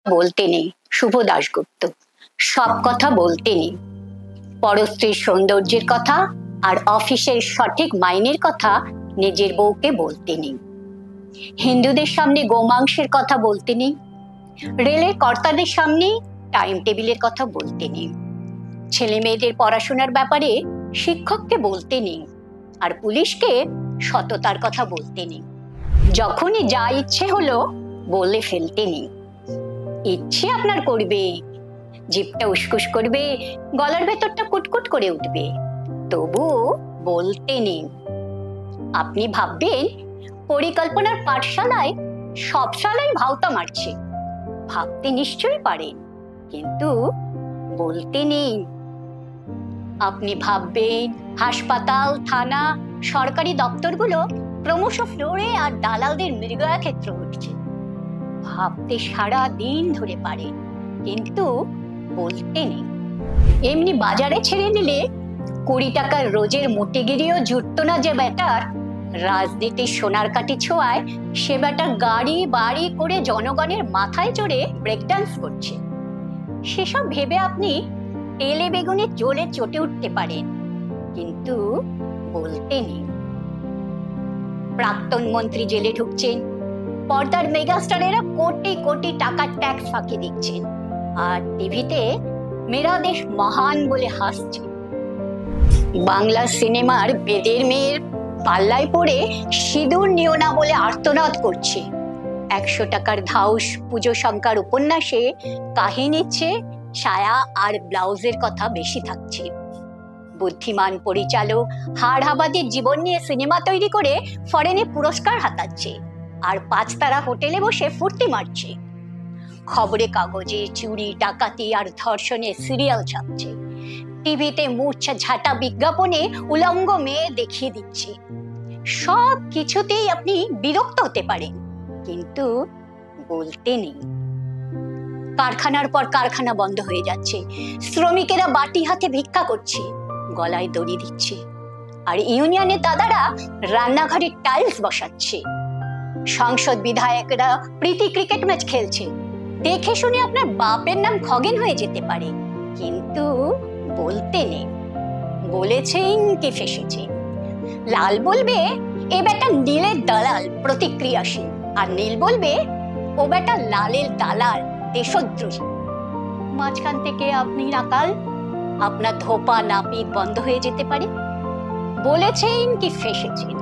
বলতে নেই শুভ দাশগুপ্ত, সব কথা বলতে নেই। পরস্ত্রীর সৌন্দর্যের কথা আর অফিসের সঠিক মাইনের কথা নিজের বউকে বলতে নেই। হিন্দুদের সামনে গোমাংসের কথা বলতে নেই। রেলের কর্তাদের সামনে টাইম টেবিলের কথা বলতে নেই। ছেলে মেয়েদের পড়াশোনার ব্যাপারে শিক্ষককে বলতে নেই। আর পুলিশকে সততার কথা বলতে নেই। যখনই যা ইচ্ছে হলো বলে ফেলতে নেই। ইচ্ছে আপনার করবে, জিভটা উস্কুস করবে, গলার ভেতরটা কুটকুট করে উঠবে, তবু বলতে নেই। আপনি ভাববেন পরিকল্পনার পাঠশালায় সব শালাই ভাওতা মারছে। ভাবতে নিশ্চয়ই পারেন, কিন্তু বলতে নেই। আপনি ভাববেন হাসপাতাল, থানা, সরকারি দপ্তরগুলো ক্রমশ ফ্লোরে আর দালালদের মৃগয়া ক্ষেত্র হচ্ছে। ভাবতে সারা দিন ধরে পারেন, কিন্তু বলতে নেই। এমনি বাজারে ছেড়ে দিলে 20 টাকার রোজের মোটেগিরিও জুটত না যে বেটার, রাজনীতির সোনার কাঠি ছোঁয়ায় সে বেটা গাড়ি বাড়ি করে জনগণের মাথায় চড়ে ব্রেক ডান্স করছে। সেসব ভেবে আপনি তেলে বেগুনে জ্বলে চটে উঠতে পারেন, কিন্তু বলতে নেই। প্রাক্তন মন্ত্রী জেলে ঢুকছেন, পর্দার মেগাস্টারেরা কোটি কোটি টাকার ট্যাক্স ফাঁকি দিচ্ছেন, আর টিভিতে মেরা দেশ মহান বলে হাসছে। বাংলা সিনেমার বেদের মেয়ের পাল্লায় পড়ে সিঁদুর নিও না বলে আর্তনাদ করছে। 100 টাকার ধাউস পুজো শঙ্কর উপন্যাসে কাহিনীর চেয়ে ছায়া আর ব্লাউজের কথা বেশি থাকছে। বুদ্ধিমান পরিচালক হাড়হাবাদের জীবন নিয়ে সিনেমা তৈরি করে ফরেনে পুরস্কার হাতাচ্ছে, আর 5 তারা হোটেলে বসে ফুর্তি মারছে। খবরে কাগজে চুরি, ডাকাতি আর ধর্ষণের সিরিয়াল ছাপছে। টিভিতে মূর্ছা ঝাঁটা বিজ্ঞাপনে উলঙ্গ মেয়ে দেখিয়ে দিচ্ছে। সব কিছুতেই আপনি বিরক্ত হতে পারেন, কিন্তু বলতে নেই। কারখানার পর কারখানা বন্ধ হয়ে যাচ্ছে, শ্রমিকেরা বাটি হাতে ভিক্ষা করছে, গলায় দড়ি দিচ্ছে, আর ইউনিয়নের দাদারা রান্নাঘরে টাইলস বসাচ্ছে। সংসদ বিধায়করা প্রীতি ক্রিকেট ম্যাচ খেলছে। দেখে শুনে আপনার বাপের নাম খগেন হয়ে যেতে পারে, কিন্তু বলতে নেই। বলেছেন কি ফেসেছেন। লাল বলবে এ বেটা নীলের দালাল, প্রতিক্রিয়াশীল, আর নীল বলবে ও বেটা লালের দালাল, দেশদ্রোহী। মাঝখান থেকে আপনি নাকাল, আপনার ধোপা নাপিত বন্ধ হয়ে যেতে পারে। বলেছেন কি ফেসেছেন।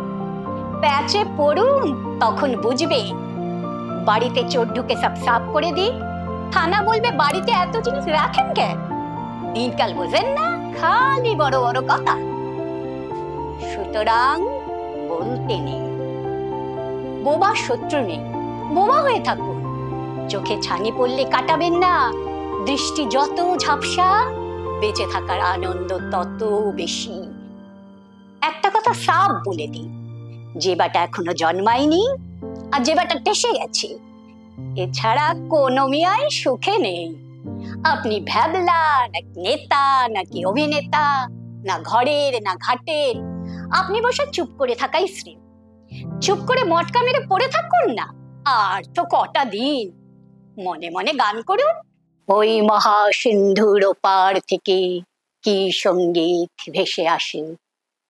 প্যাচে পড়ুন, তখন বুঝবে। বাড়িতে চোর ঢুকে সব সাফ করে দি, থানা বলবে বাড়িতে এত জিনিস রাখেন কেন। দিনকাল বোঝেন না, খালি বড় বড় কথা। সুতরাং বলতে নেই। বোবা শত্রু নেই, বোবা হয়ে থাকুন। চোখে ছানি পড়লে কাটাবেন না। দৃষ্টি যত ঝাপসা, বেঁচে থাকার আনন্দ তত বেশি। একটা কথা সাফ বলে দিই, যে বাটা এখনো জন্মায়নি আর যে বাটা টেসে গেছে, এছাড়া কোনো মিয়াই সুখে নেই। আপনি ভ্যাবলা নাকি নেতা নাকি অভিনেতা, না ঘরের না ঘাটের। আপনি বসে চুপ করে থাকাই শ্রেয়। চুপ করে মটকা মেরে পড়ে থাকুন না, আর তো কটা দিন। মনে মনে গান করুন, ওই মহা সিন্ধুর ওপার থেকে কি সঙ্গীত ভেসে আসে।